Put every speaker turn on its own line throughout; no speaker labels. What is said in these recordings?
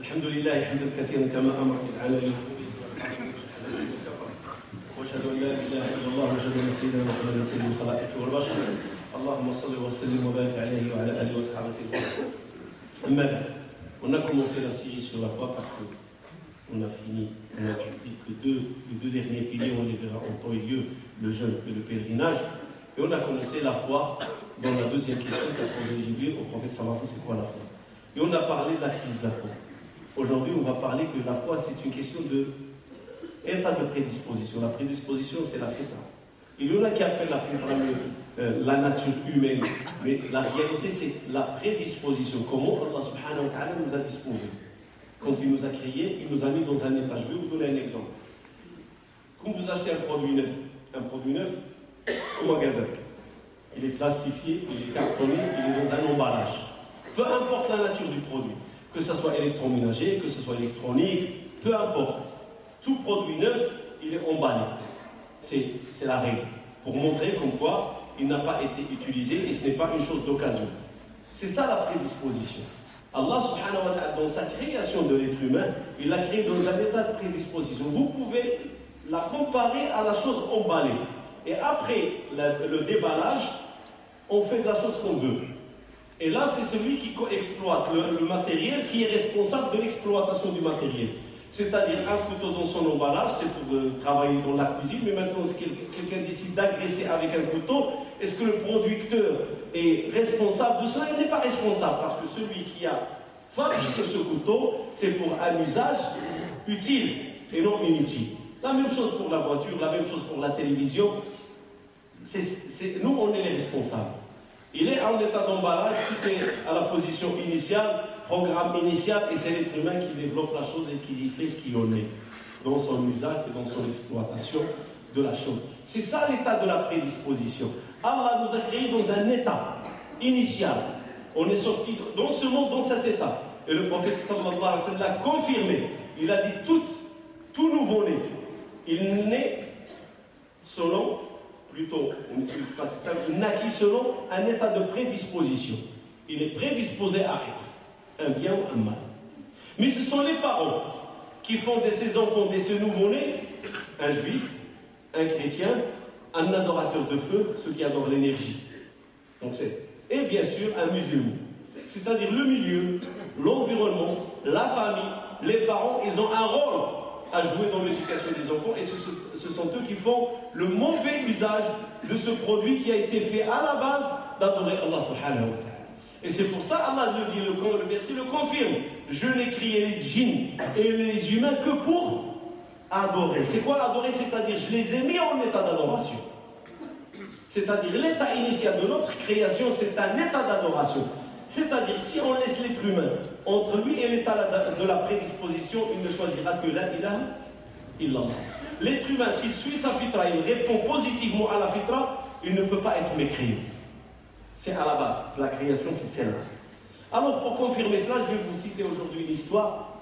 الحمد لله حمدا كثيرا كما امر بالعالمين واشهد ان لا اله الا الله واشهد ان سيدنا محمدا سيد الخلائق والبشر اللهم صل وسلم وبارك عليه وعلى اله وصحبه وسلم. اما بعد, on a commencé la série sur la foi parce qu'on a fini, on a dit que les deux derniers piliers ont eu lieu, le jeûne et le pèlerinage, et on a commencé la foi dans la deuxième question qu'a posée Jibril au prophète sallallahu alayhi wa sallam, c'est quoi la foi? Et on a parlé de la crise de la foi. Aujourd'hui, on va parler que la foi, c'est une question d'état de prédisposition. La prédisposition, c'est la fitra. Il y en a qui appellent la fitra la nature humaine, mais la réalité, c'est la prédisposition. Comment Allah subhanahu wa ta'ala nous a disposé. Quand il nous a créés, il nous a mis dans un état. Je vais vous donner un exemple. Quand vous achetez un produit neuf au magasin, il est plastifié, il est cartonné, il est dans un emballage. Peu importe la nature du produit, que ce soit électroménager, que ce soit électronique, peu importe. Tout produit neuf, il est emballé. C'est la règle. Pour montrer comme quoi il n'a pas été utilisé et ce n'est pas une chose d'occasion. C'est ça la prédisposition. Allah subhanahu wa ta'ala, dans sa création de l'être humain, il l'a créé dans un état de prédisposition. Vous pouvez la comparer à la chose emballée. Et après le déballage, on fait de la chose qu'on veut. Et là, c'est celui qui exploite le matériel qui est responsable de l'exploitation du matériel. C'est-à-dire un couteau dans son emballage, c'est pour travailler dans la cuisine, mais maintenant, si quelqu'un décide d'agresser avec un couteau, est-ce que le producteur est responsable de cela? Il n'est pas responsable, parce que celui qui a fabriqué ce couteau, c'est pour un usage utile et non inutile. La même chose pour la voiture, la même chose pour la télévision. Nous, on est les responsables. Il est en état d'emballage, tout est à la position initiale, programme initial, et c'est l'être humain qui développe la chose et qui fait ce qu'il en est, dans son usage et dans son exploitation de la chose. C'est ça l'état de la prédisposition. Allah nous a créés dans un état initial. On est sorti dans ce monde, dans cet état. Et le prophète sallallahu alayhi wa sallam l'a confirmé. Il a dit tout nouveau-né, il naît selon... Plutôt, on n'utilise pas ça, il naquit selon un état de prédisposition. Il est prédisposé à être un bien ou un mal. Mais ce sont les parents qui font de ces enfants, de ces nouveau-nés, un juif, un chrétien, un adorateur de feu, ceux qui adorent l'énergie. Et bien sûr, un musulman. C'est-à-dire le milieu, l'environnement, la famille, les parents, ils ont un rôle à jouer dans l'éducation des enfants, et ce sont eux qui font le mauvais usage de ce produit qui a été fait à la base d'adorer Allah subhanahu wa ta'ala. Et c'est pour ça Allah le dit, le verset le confirme. Je n'ai créé les djinns et les humains que pour adorer. C'est quoi adorer? C'est-à-dire je les ai mis en état d'adoration. C'est-à-dire l'état initial de notre création, c'est un état d'adoration. C'est-à-dire, si on laisse l'être humain entre lui et l'état de la prédisposition, il ne choisira que la ilaha illallah. L'être humain, s'il suit sa fitra, il répond positivement à la fitra, il ne peut pas être mécréant. C'est à la base. La création, c'est celle-là. Alors, pour confirmer cela, je vais vous citer aujourd'hui une histoire,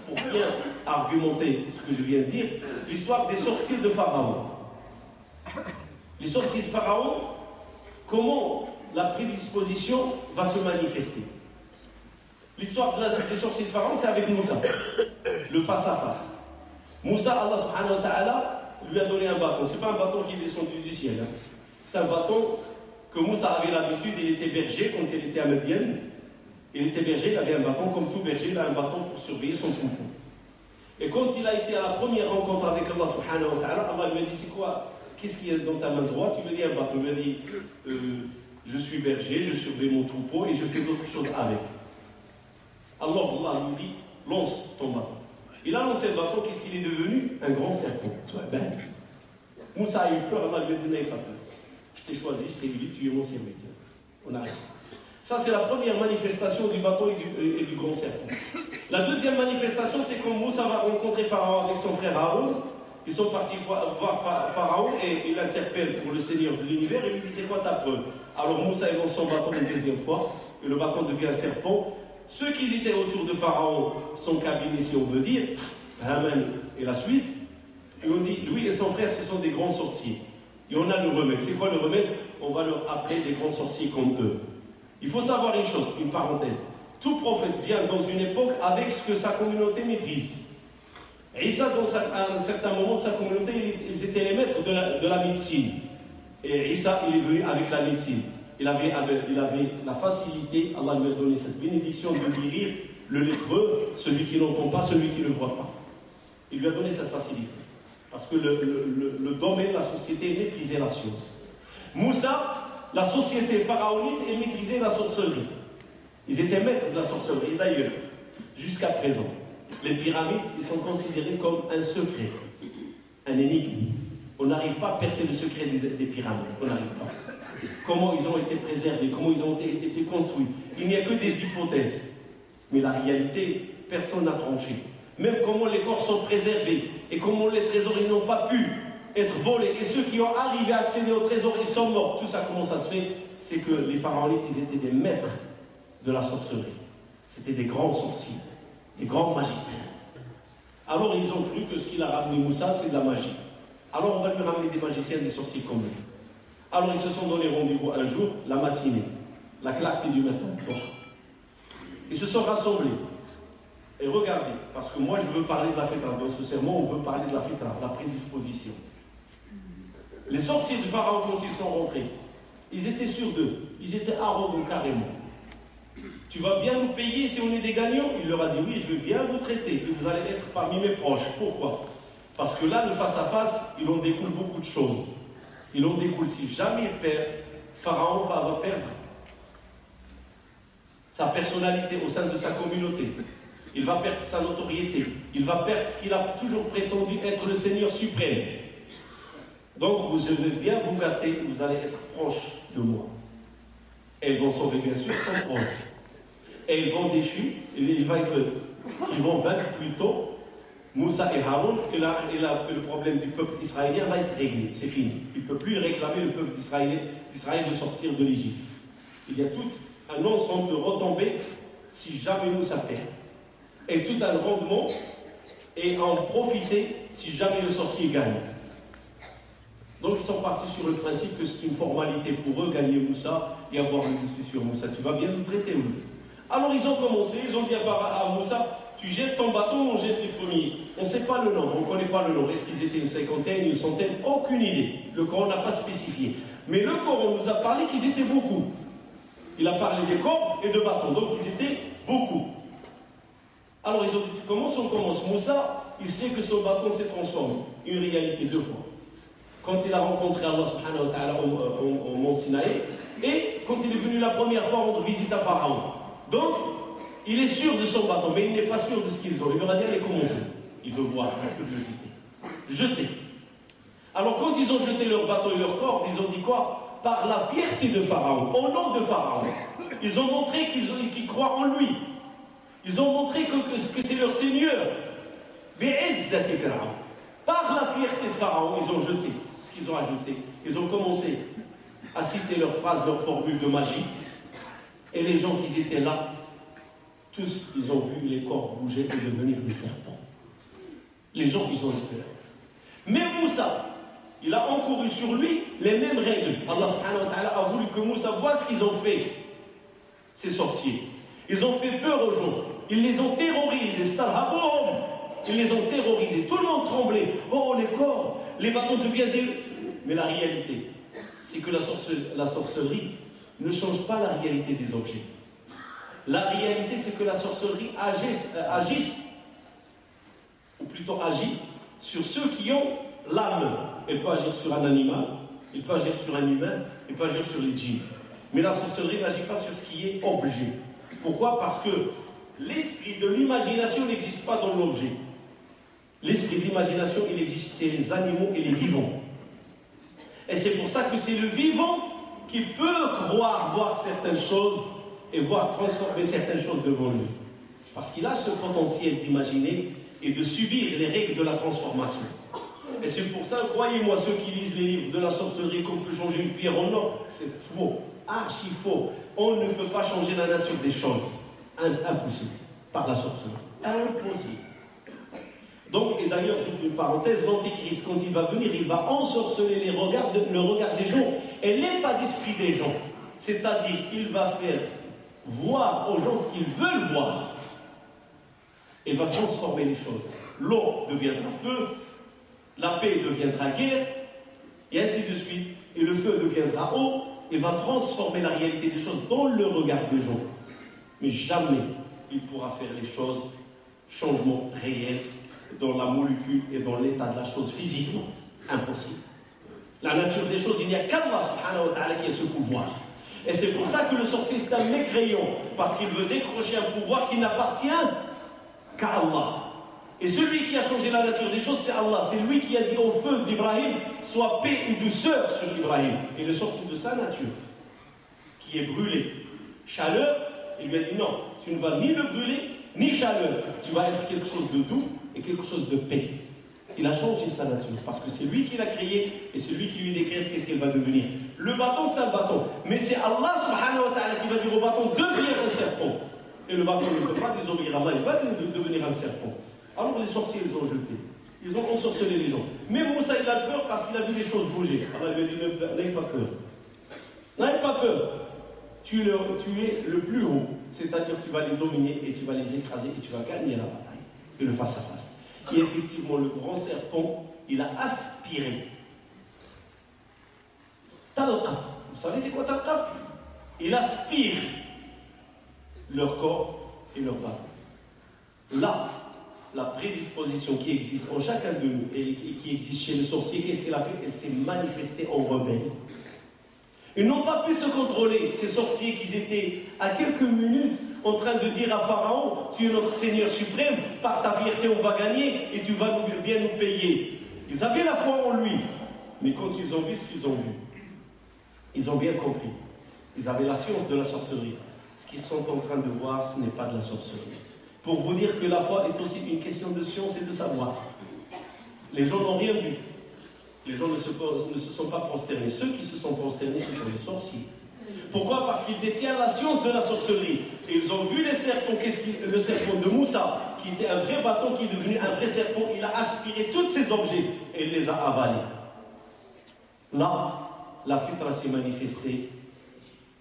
pour bien argumenter ce que je viens de dire, l'histoire des sorciers de Pharaon. Les sorciers de Pharaon, comment la prédisposition va se manifester. L'histoire des sorciers de Pharaon, c'est avec Moussa, le face-à-face. Moussa, Allah subhanahu wa ta'ala, lui a donné un bâton. Ce n'est pas un bâton qui est descendu du ciel. C'est un bâton que Moussa avait l'habitude, il était berger quand il était à Médiane. Il était berger, il avait un bâton, comme tout berger, il a un bâton pour surveiller son troupeau. Et quand il a été à la première rencontre avec Allah subhanahu wa ta'ala, Allah lui a dit, c'est quoi? Qu'est-ce qu'il y a dans ta main droite? Il lui a dit un bâton. Il lui a dit, je suis berger, je surveille mon troupeau et je fais d'autres choses avec. Alors Allah lui dit, lance ton bâton. Il a lancé le bâton, qu'est-ce qu'il est devenu? Un grand serpent. Ben, Moussa a eu peur, Allah lui a dit, n'aie pas peur. Je t'ai choisi, je t'ai dit, tu es mon serviteur. On arrête. Ça, c'est la première manifestation du bâton et du grand serpent. La deuxième manifestation, c'est quand Moussa va rencontrer Pharaon avec son frère Haroun. Ils sont partis voir Pharaon et il l'interpelle pour le Seigneur de l'univers et il dit, c'est quoi ta preuve? Alors Moussa il lance son bâton une deuxième fois et le bâton devient un serpent. Ceux qui étaient autour de Pharaon, son cabinet si on veut dire, Haman et la suite, et on dit, lui et son frère ce sont des grands sorciers. Et on a le remède. C'est quoi le remède? On va leur appeler des grands sorciers comme eux. Il faut savoir une chose, une parenthèse. Tout prophète vient dans une époque avec ce que sa communauté maîtrise. Isa, à un certain moment de sa communauté, ils étaient les maîtres de la médecine. Et Isa, il est venu avec la médecine. Il avait la facilité, Allah lui a donné cette bénédiction de guérir le lépreux, celui qui n'entend pas, celui qui ne voit pas. Il lui a donné cette facilité. Parce que le domaine, la société maîtrisait la science. Moussa, la société pharaonite, elle maîtrisait la sorcellerie. Ils étaient maîtres de la sorcellerie. D'ailleurs, jusqu'à présent, les pyramides, ils sont considérés comme un secret, un énigme. On n'arrive pas à percer le secret des pyramides. On n'arrive pas. Comment ils ont été préservés, comment ils ont été construits. Il n'y a que des hypothèses. Mais la réalité, personne n'a tranché. Même comment les corps sont préservés et comment les trésors ils n'ont pas pu être volés. Et ceux qui ont arrivé à accéder aux trésors, ils sont morts. Tout ça, comment ça se fait? C'est que les pharaonites, ils étaient des maîtres de la sorcellerie. C'était des grands sorciers, des grands magiciens. Alors ils ont cru que ce qu'il a ramené Moussa, c'est de la magie. Alors on va lui ramener des magiciens, des sorciers comme lui. Alors ils se sont donné rendez-vous un jour, la matinée, la clarté du matin. Ils se sont rassemblés. Et regardez, parce que moi je veux parler de la fitra. Dans ce sermon, on veut parler de la fitra, la prédisposition. Les sorciers du pharaon, quand ils sont rentrés, ils étaient sûrs d'eux. Ils étaient arrogants carrément. Tu vas bien nous payer si on est des gagnants? Il leur a dit oui, je vais bien vous traiter, et vous allez être parmi mes proches. Pourquoi? Parce que là, le face-à-face, il en découle beaucoup de choses. Il en découle, si jamais il perd, Pharaon va perdre sa personnalité au sein de sa communauté. Il va perdre sa notoriété. Il va perdre ce qu'il a toujours prétendu être le Seigneur suprême. Donc, je vais bien vous gâter, vous allez être proches de moi. Et ils vont sauver, bien sûr, son trône. Et ils vont déchus, ils vont vaincre plutôt Moussa et Haroun, et le problème du peuple israélien va être réglé. C'est fini. Il ne peut plus réclamer le peuple d'Israël de sortir de l'Égypte. Il y a tout un ensemble de retombées si jamais Moussa perd. Et tout un rendement et en profiter si jamais le sorcier gagne. Donc ils sont partis sur le principe que c'est une formalité pour eux gagner Moussa et avoir le dessus sur Moussa. Tu vas bien nous traiter, oui. Alors ils ont commencé, ils ont dit à Moussa, tu jettes ton bâton, on jette les premiers. On ne sait pas le nombre, on ne connaît pas le nombre. Est-ce qu'ils étaient une cinquantaine, une centaine? Aucune idée. Le Coran n'a pas spécifié. Mais le Coran nous a parlé qu'ils étaient beaucoup. Il a parlé des corps et de bâtons, donc ils étaient beaucoup. Alors ils ont dit, tu commences, on commence. Moussa, il sait que son bâton s'est transformé. Une réalité, 2 fois. Quand il a rencontré Allah subhanahu wa ta'ala au mont Sinaï, et quand il est venu la première fois rendre visite à Pharaon. Donc, il est sûr de son bâton, mais il n'est pas sûr de ce qu'ils ont. Il leur a dit, allez, commencez. Il veut voir la curiosité. Jeter. Alors, quand ils ont jeté leur bâton et leur corde, ils ont dit quoi? Par la fierté de Pharaon, au nom de Pharaon. Ils ont montré qu'ils croient en lui. Ils ont montré que c'est leur Seigneur. Mais par la fierté de Pharaon, ils ont jeté ce qu'ils ont ajouté. Ils ont commencé à citer leurs phrases, leurs formules de magie. Et les gens qui étaient là, tous, ils ont vu les corps bouger et devenir des serpents. Les gens, ils ont eu peur. Mais Moussa, il a encouru sur lui les mêmes règles. Allah subhanahu wa ta'ala a voulu que Moussa voie ce qu'ils ont fait, ces sorciers. Ils ont fait peur aux gens. Ils les ont terrorisés. Ils les ont terrorisés. Tout le monde tremblait. Oh, les corps, les bâtons deviennent des... Mais la réalité, c'est que la sorcellerie ne change pas la réalité des objets. La réalité, c'est que la sorcellerie agisse, ou plutôt agit, sur ceux qui ont l'âme. Elle peut agir sur un animal, elle peut agir sur un humain, elle peut agir sur les djinns. Mais la sorcellerie n'agit pas sur ce qui est objet. Pourquoi? Parce que l'esprit de l'imagination n'existe pas dans l'objet. L'esprit d'imagination, il existe chez les animaux et les vivants. Et c'est pour ça que c'est le vivant qui peut croire, voir certaines choses et voir transformer certaines choses devant lui. Parce qu'il a ce potentiel d'imaginer et de subir les règles de la transformation. Et c'est pour ça, croyez-moi, ceux qui lisent les livres de la sorcellerie comme que changer une pierre en or, c'est faux, archi faux. On ne peut pas changer la nature des choses. Impossible. Par la sorcellerie. Impossible. Donc, et d'ailleurs, j'ouvre une parenthèse, l'Antéchrist, quand il va venir, il va ensorceler le regard des gens et l'état d'esprit des gens. C'est-à-dire, il va faire voir aux gens ce qu'ils veulent voir. Et va transformer les choses. L'eau deviendra feu, la paix deviendra guerre, et ainsi de suite. Et le feu deviendra eau, et va transformer la réalité des choses dans le regard des gens. Mais jamais il pourra faire les choses, changement réel, dans la molécule et dans l'état de la chose physiquement. Impossible. La nature des choses, il n'y a qu'Allah subhanahu wa ta'ala qui a ce pouvoir. Et c'est pour ça que le sorcier est un mécréant, parce qu'il veut décrocher un pouvoir qui n'appartient qu'à Allah. Et celui qui a changé la nature des choses, c'est Allah. C'est lui qui a dit au feu d'Ibrahim, sois paix et douceur sur Ibrahim. Il est sorti de sa nature, qui est brûlée. Chaleur, il lui a dit non, tu ne vas ni le brûler, ni chaleur. Tu vas être quelque chose de doux et quelque chose de paix. Il a changé sa nature, parce que c'est lui qui l'a créé, et c'est lui qui lui décrète qu'est-ce qu'elle va devenir. Le bâton, c'est un bâton. Mais c'est Allah subhanahu wa ta'ala qui va dire au bâton, deviens un serpent. Et le bâton ne peut pas désobéir à Allah, il va devenir un serpent. Alors les sorciers, ils ont jeté. Ils ont ensorcelé les gens. Même Moussa, il a peur parce qu'il a vu les choses bouger. Allah lui a dit, n'ayez pas peur. N'ayez pas peur. Tu es le plus haut. C'est-à-dire tu vas les dominer et tu vas les écraser et tu vas gagner la bataille. Et le face à face. Et effectivement, le grand serpent, il a aspiré. Talqaf. Vous savez c'est quoi Talqaf? Il aspire leur corps et leur bâton. Là, la prédisposition qui existe en chacun de nous et qui existe chez le sorcier, qu'est-ce qu'elle a fait? Elle s'est manifestée en rebelle. Ils n'ont pas pu se contrôler, ces sorciers qui étaient à quelques minutes en train de dire à Pharaon, tu es notre Seigneur suprême, par ta fierté on va gagner et tu vas bien nous payer. Ils avaient la foi en lui, mais quand ils ont vu ce qu'ils ont vu, ils ont bien compris. Ils avaient la science de la sorcellerie. Ce qu'ils sont en train de voir, ce n'est pas de la sorcellerie. Pour vous dire que la foi est aussi une question de science et de savoir. Les gens n'ont rien vu. Les gens ne se sont pas prosternés. Ceux qui se sont prosternés, ce sont les sorciers. Pourquoi? Parce qu'ils détiennent la science de la sorcellerie. Et ils ont vu les serpents, le serpent de Moussa, qui était un vrai bâton, qui est devenu un vrai serpent. Il a aspiré tous ces objets et il les a avalés. Là, la fitra s'est manifestée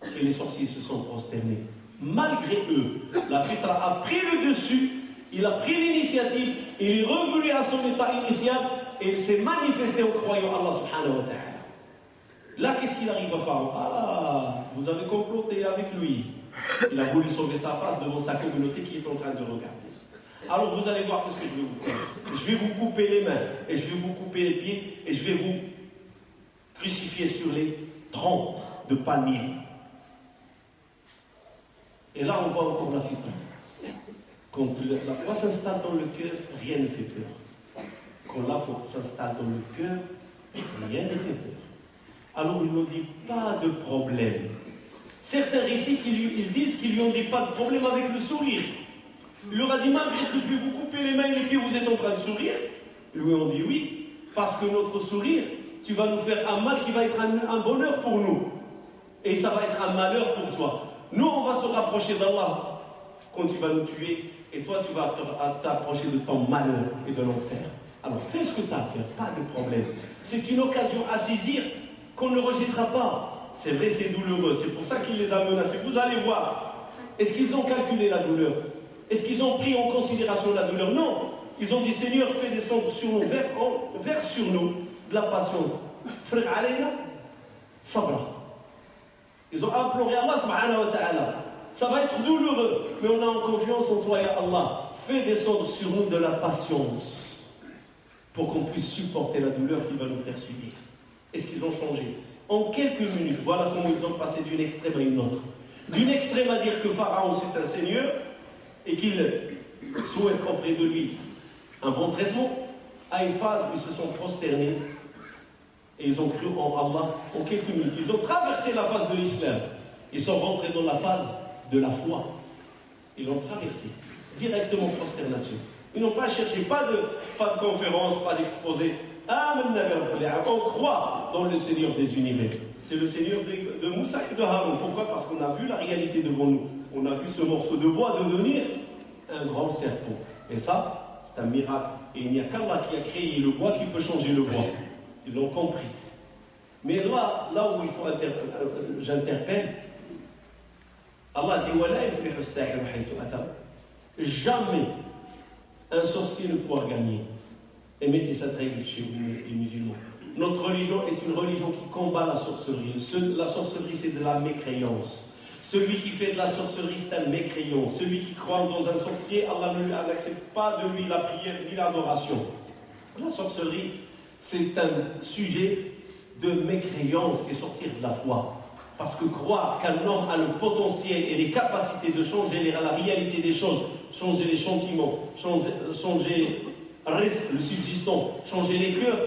et les sorciers se sont prosternés. Malgré eux, la fitra a pris le dessus, il a pris l'initiative, il est revenu à son état initial et il s'est manifesté en croyant Allah subhanahu wa ta'ala. Là, qu'est-ce qu'il arrive à Pharaon? Ah, vous avez comploté avec lui. Il a voulu sauver sa face devant sa communauté qui est en train de regarder. Alors vous allez voir ce que je vais vous faire. Je vais vous couper les mains, et je vais vous couper les pieds, et je vais vous crucifier sur les troncs de palmiers. Et là, on voit encore la fitra. Quand la foi s'installe dans le cœur, rien ne fait peur. Quand la foi s'installe dans le cœur, rien ne fait peur. Alors il ne dit pas de problème. Certains récits, ils disent qu'ils lui ont dit pas de problème avec le sourire. Il leur a dit, malgré que je vais vous couper les mains et les pieds, vous êtes en train de sourire. Ils lui ont dit oui, parce que notre sourire, tu vas nous faire un mal qui va être un bonheur pour nous. Et ça va être un malheur pour toi. Nous, on va se rapprocher d'Allah quand tu vas nous tuer, et toi, tu vas t'approcher de ton malheur et de l'enfer. Alors, fais ce que tu as à faire, pas de problème. C'est une occasion à saisir qu'on ne rejettera pas. C'est vrai, c'est douloureux, c'est pour ça qu'il les a menacés. Vous allez voir, est-ce qu'ils ont calculé la douleur? Est-ce qu'ils ont pris en considération la douleur? Non. Ils ont dit, Seigneur, fais descendre sur nous, verse sur nous de la patience. Frère alayna, sabra. Ils ont imploré Allah subhanahu wa ta'ala. Ça va être douloureux, mais on a en confiance en toi, ya Allah. Fais descendre sur nous de la patience pour qu'on puisse supporter la douleur qu'il va nous faire subir. Est-ce qu'ils ont changé? En quelques minutes, voilà comment ils ont passé d'une extrême à une autre. D'une extrême à dire que Pharaon c'est un seigneur et qu'il souhaite auprès de lui un bon traitement, à une phase où ils se sont prosternés et ils ont cru en Allah en quelques minutes. Ils ont traversé la phase de l'islam. Ils sont rentrés dans la phase de la foi. Ils l'ont traversé. Directement prosternation. Ils n'ont pas cherché, pas de conférence, pas d'exposé. On croit dans le Seigneur des univers. C'est le Seigneur de Moussa et de Haroun. Pourquoi? Parce qu'on a vu la réalité devant nous. On a vu ce morceau de bois devenir un grand serpent. Et ça, c'est un miracle. Et il n'y a qu'Allah qui a créé le bois qui peut changer le bois. Ils l'ont compris. Mais là où il faut j'interpelle, Allah dit وَلَا يُفْلِحُ السَّاحِرُ حَيْثُ أَتَى. Jamais un sorcier ne pourra gagner. Et mettez cette règle chez vous, les musulmans. Notre religion est une religion qui combat la sorcellerie. La sorcellerie, c'est de la mécréance. Celui qui fait de la sorcellerie, c'est un mécréant. Celui qui croit dans un sorcier, Allah n'accepte pas de lui la prière ni l'adoration. La sorcellerie, c'est un sujet de mécréance qui est sortir de la foi. Parce que croire qu'un homme a le potentiel et les capacités de changer la réalité des choses, changer les sentiments, changer le subsistant, changer les cœurs,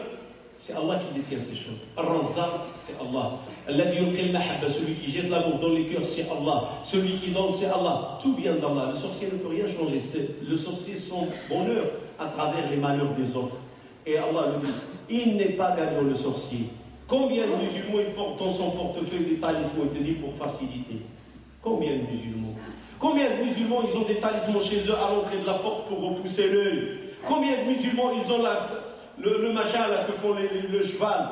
c'est Allah qui détient ces choses. Ar-Razzaq, c'est Allah. Celui qui jette l'amour dans les cœurs, c'est Allah. Celui qui donne, c'est Allah. Tout vient d'Allah. Le sorcier ne peut rien changer. Le sorcier, son bonheur à travers les malheurs des autres. Et Allah le dit, il n'est pas gagnant le sorcier. Combien de musulmans il porte dans son portefeuille des talismans, il te dit, pour faciliter? Combien de musulmans? Combien de musulmans ils ont des talismans chez eux à l'entrée de la porte pour repousser l'œil? Combien de musulmans ils ont le machin là que font le cheval,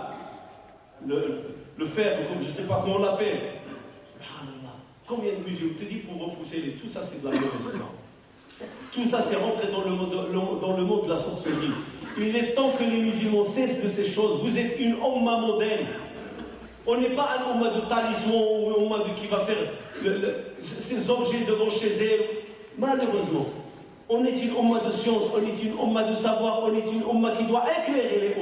le fer, comme je ne sais pas comment on l'appelle? Combien de musulmans te dit pour repousser les? Tout ça c'est de la mauvaise foi. Tout ça c'est rentré dans le monde de la sorcellerie. Il est temps que les musulmans cessent de ces choses. Vous êtes une umma modèle. On n'est pas un umma de talisman ou un umma qui va faire ces objets devant chez elle. Malheureusement, on est une umma de science, on est une umma de savoir, on est une umma qui doit éclairer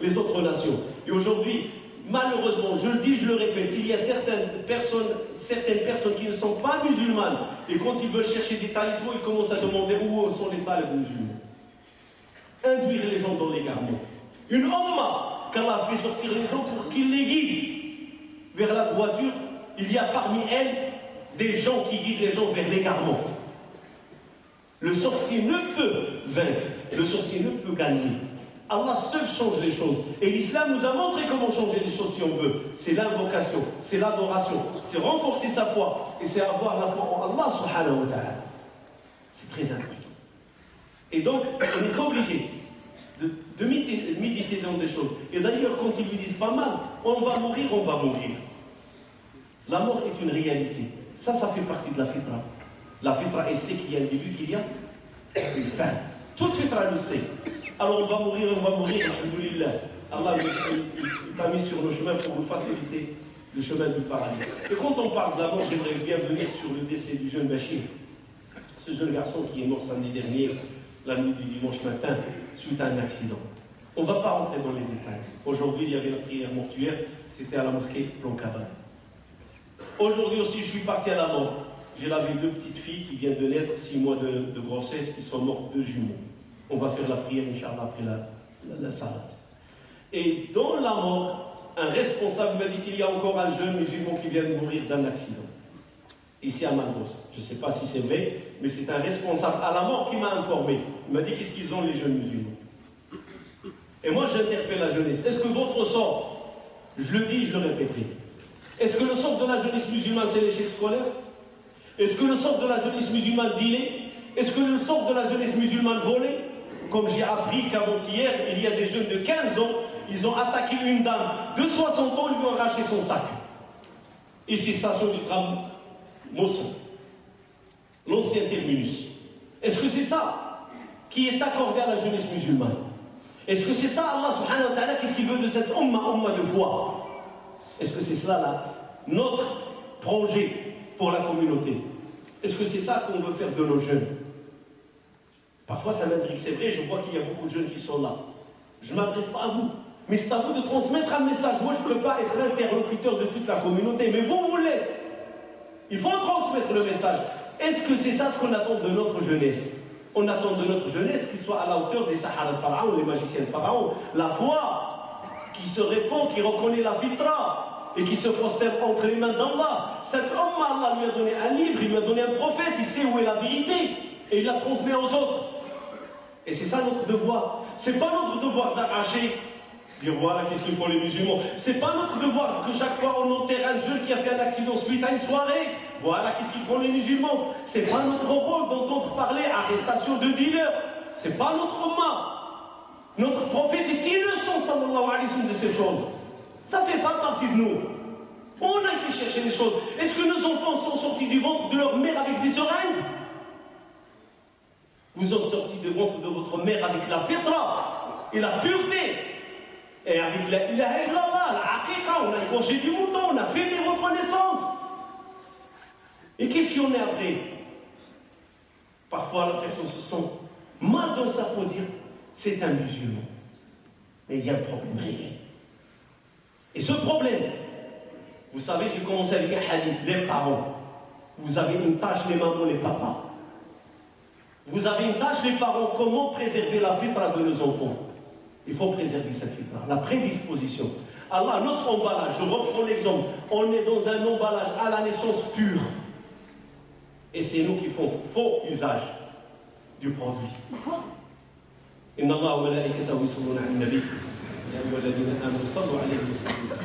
les autres nations. Et aujourd'hui, malheureusement, je le dis, je le répète, il y a certaines personnes qui ne sont pas musulmanes, et quand ils veulent chercher des talismans, ils commencent à demander où sont les talibs musulmans. Induire les gens dans l'égarement. Une umma qu'Allah a fait sortir les gens pour qu'ils les guident vers la droiture. Il y a parmi elles des gens qui guident les gens vers l'égarement. Le sorcier ne peut vaincre, le sorcier ne peut gagner. Allah seul change les choses. Et l'islam nous a montré comment changer les choses si on veut. C'est l'invocation, c'est l'adoration, c'est renforcer sa foi, et c'est avoir la foi en Allah subhanahu wa ta'ala. C'est très important. Et donc, on est obligé de méditer dans des choses. Et d'ailleurs, quand ils lui disent pas mal, on va mourir, on va mourir. La mort est une réalité. Ça fait partie de la fitra. La fitra, elle sait qu'il y a un début, qu'il y a une fin. Toute fitra le sait. Alors on va mourir, alhamdoulilah. Allah t'a mis sur le chemin pour nous faciliter le chemin du paradis. Et quand on parle de la mort, j'aimerais bien venir sur le décès du jeune Bachir. Ce jeune garçon qui est mort samedi dernier, la nuit du dimanche matin, suite à un accident. On ne va pas rentrer dans les détails. Aujourd'hui, il y avait la prière mortuaire, c'était à la mosquée Blanc-Cabane. Aujourd'hui aussi, je suis parti à la mort. J'ai lavé 2 petites filles qui viennent de naître, 6 mois de grossesse, qui sont mortes de jumeaux. On va faire la prière, Inch'Allah, après la salade. Et dans la mort, un responsable m'a dit qu'il y a encore un jeune musulman qui vient de mourir d'un accident. Ici à Maldos. Je ne sais pas si c'est vrai, mais c'est un responsable à la mort qui m'a informé. Il m'a dit qu'est-ce qu'ils ont les jeunes musulmans. Et moi j'interpelle la jeunesse. Est-ce que votre sort, je le dis, je le répéterai, est-ce que le sort de la jeunesse musulmane c'est l'échec scolaire? Est-ce que le sort de la jeunesse musulmane dîner? Est-ce que le sort de la jeunesse musulmane voler? Comme j'ai appris qu'avant-hier, il y a des jeunes de 15 ans, ils ont attaqué une dame de 60 ans, ils lui ont arraché son sac. Ici, station du tram Mosson, l'ancien terminus. Est-ce que c'est ça qui est accordé à la jeunesse musulmane? Est-ce que c'est ça, Allah subhanahu wa ta'ala, qu'est-ce qu'il veut de cette umma de foi? Est-ce que c'est cela là, notre projet pour la communauté? Est-ce que c'est ça qu'on veut faire de nos jeunes? Parfois ça m'intrigue, c'est vrai, je vois qu'il y a beaucoup de jeunes qui sont là. Je ne m'adresse pas à vous, mais c'est à vous de transmettre un message. Moi je ne peux pas être l'interlocuteur de toute la communauté, mais vous l'êtes. Il faut transmettre le message. Est-ce que c'est ça ce qu'on attend de notre jeunesse? On attend de notre jeunesse qu'il soit à la hauteur des Sahara de Pharaon, les magiciens de Pharaon. La foi qui se répand, qui reconnaît la fitra et qui se prosterne entre les mains d'Allah. Cet homme, Allah lui a donné un livre, il lui a donné un prophète, il sait où est la vérité et il la transmet aux autres. Et c'est ça notre devoir. C'est pas notre devoir d'arracher, dire voilà qu'est-ce qu'ils font les musulmans. C'est pas notre devoir que chaque fois on enterre un jeune qui a fait un accident suite à une soirée. Voilà qu'est-ce qu'ils font les musulmans. C'est pas notre rôle d'entendre parler arrestation de dealers. C'est pas notre umma. Notre prophète est innocent sallallahu alayhi wa sallam de ces choses. Ça fait pas partie de nous. On a été chercher les choses. Est-ce que nos enfants sont sortis du ventre de leur mère avec des seringues? Vous êtes sortis du ventre de votre mère avec la fitra et la pureté. Et avec la ilaha illallah, la aqiqa, on a égorgé du mouton, on a fêté votre naissance. Et qu'est-ce qu'il y en a après? Parfois, la personne se sent mal dans sa peau, dire c'est un musulman. Mais il y a un problème réel. Et ce problème, vous savez, j'ai commencé avec un hadith, les parents. Vous avez une tâche, les mamans, les papas. Vous avez une tâche, les parents, comment préserver la fitra de nos enfants. Il faut préserver cette fitra, la prédisposition. Allah, notre emballage, je reprends l'exemple, on est dans un emballage à la naissance pure. Et c'est nous qui faisons faux usage du produit. Inna Allah wa malaikatahu yusalluna 'alan nabi. Ya ayyuhalladhina amanu sallu 'alayhi wa sallimu.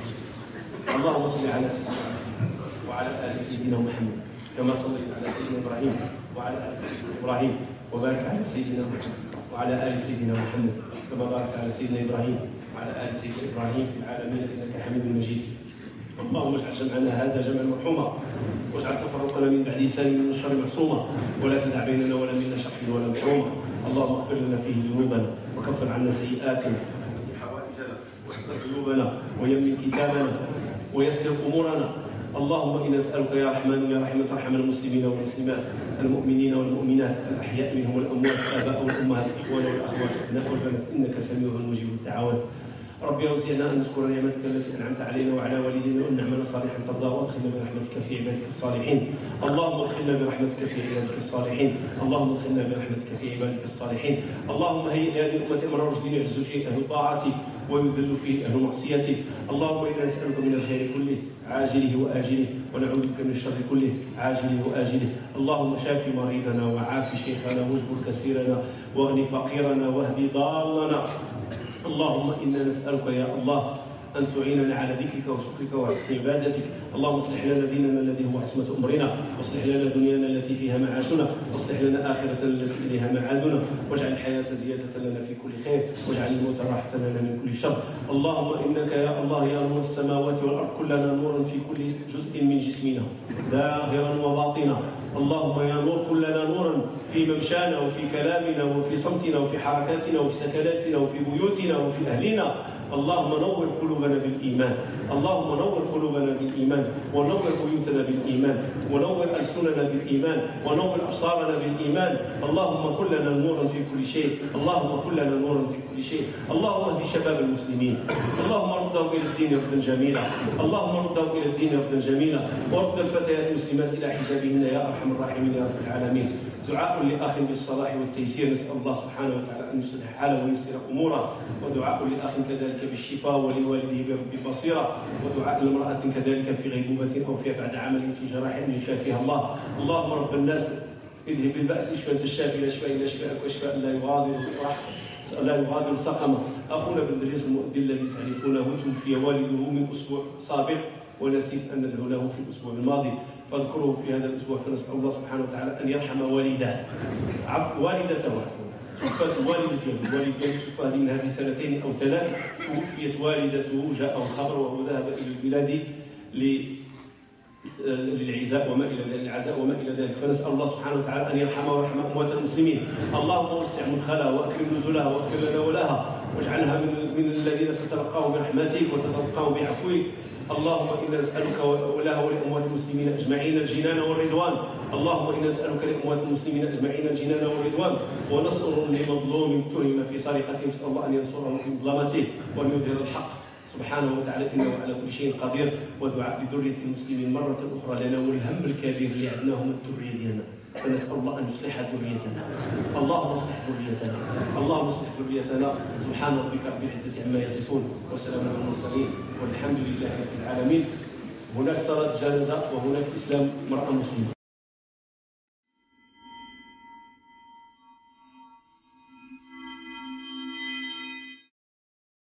Allahumma salli 'ala sayyidina wa 'ala ali sayyidina Muhammad. Kama sallayta 'ala sayyidina Ibrahim wa 'ala ali sayyidina Ibrahim. Wa barik 'ala sayyidina Muhammad wa 'ala ali sayyidina Muhammad. Kama barakta 'ala sayyidina Ibrahim wa 'ala ali sayyidina Ibrahim fil 'alamin innaka Hamidun Majid. اللهم اجعل جمعنا هذا جمعا مرحوما واجعل تفرقنا من بعده سالما من الشر معصوما ولا تدع بيننا ولا منا شقيا ولا محروما. اللهم اغفر لنا فيه ذنوبنا وكفر عنا سيئاتنا وحوائجنا واستر ذنوبنا ويمن كتابنا ويسر امورنا. اللهم انا نسالك يا رحمن يا رحيم ترحم المسلمين والمسلمات المؤمنين والمؤمنات الاحياء منهم والاموات الاباء والامهات الاخوان والاخوات الابناء والبنات انك سميع مجيب الدعوات. ربي اوزعنا ان نشكر نعمتك التي انعمت علينا وعلى والدينا وان نعمل صالحا ترضاه وادخلنا برحمتك في عبادك الصالحين. اللهم ادخلنا برحمتك في عبادك الصالحين. اللهم ادخلنا برحمتك في عبادك الصالحين. اللهم هيئ لهذه الامه امر رشد يعز فيه اهل طاعتك ويذل فيه اهل معصيتك. اللهم انا نسالك من الخير كله عاجله واجله ونعوذ بك من الشر كله عاجله واجله. اللهم شاف مريضنا وعاف شيخنا واجبر كسيرنا واغن فقيرنا واهد ضالنا. اللهم إنا نسألك يا الله أن تعيننا على ذكرك وشكرك وحسن عبادتك. اللهم اصلح لنا ديننا الذي هو عصمة أمرنا واصلح لنا دنيانا التي فيها معاشنا واصلح لنا آخرتنا التي إليها معادنا واجعل الحياة زيادة لنا في كل خير واجعل الموت راحة لنا من كل شر. اللهم إنك يا الله يا نور السماوات والأرض كلنا نورا في كل جزء من جسمنا ظاهرا وباطنا. اللهم يا نور كلنا نورا في ممشانا وفي كلامنا وفي صمتنا وفي حركاتنا وفي سكناتنا وفي بيوتنا وفي أهلنا. اللهم نور قلوبنا بالإيمان. اللهم نور قلوبنا بالإيمان ونور بيوتنا بالإيمان ونور ألسننا بالإيمان ونور أبصارنا بالإيمان. اللهم كن لنا نورا في كل شيء. اللهم كن لنا نورا في كل شيء. اللهم اهد شباب المسلمين. اللهم ردهم إلى الدين ردا جميلا. اللهم ردهم إلى الدين ردا جميلا ورد الفتيات المسلمات إلى حجابهن يا أرحم الراحمين يا رب العالمين. دعاء لأخ بالصلاح والتيسير نسأل الله سبحانه وتعالى أن يصلح حاله وييسر أموره. ودعاء لأخ كذلك بالشفاء ولوالده برب البصيرة. ودعاء لامرأة كذلك في غيبوبة أو في بعد عمل في جراح أن يشافيها الله. اللهم رب الناس اذهب البأس اشفى أنت الشافي لا شفاء إلا شفاءك وشفاء لا يغادر سقما. أخونا بن دريس المؤذن الذي تعرفونه توفي والده من أسبوع سابق ونسيت أن ندعو له في الأسبوع الماضي فاذكره في هذا الأسبوع فنسأل الله سبحانه وتعالى أن يرحم والدته. والدته توفت والدته توفى منها بسنتين أو ثلاث. توفيت والدته جاء الخبر وهو ذهب إلى البلاد للعزاء وما إلى ذلك فنسأل الله سبحانه وتعالى أن يرحمها ويرحم أموات المسلمين. اللهم وسع مدخلها وأكرم نزلها واغفر لنا ولها واجعلها من الذين تتلقاه برحمتك وتتلقاه بعفوك. اللهم إنا نسألك ولها ولأموات المسلمين أجمعين الجنان والرضوان. اللهم إنا نسألك لأموات المسلمين أجمعين الجنان والرضوان ونصر لمظلوم اتهم في سرقته نسأل الله أن ينصره في ظلمته وأن يظهر الحق سبحانه وتعالى إنه على كل شيء قدير. ودعاء لذرية المسلمين مرة أخرى لنا والهم الكبير اللي عندنا هم الذرية ديالنا فنسأل الله أن يصلح ذريتنا. اللهم اصلح ذريتنا. اللهم اصلح ذريتنا. سبحان ربك رب العزة عما يصفون وسلام على المرسلين والحمد لله رب العالمين. هناك صلاة جنازة وهناك إسلام امرأة مسلمة.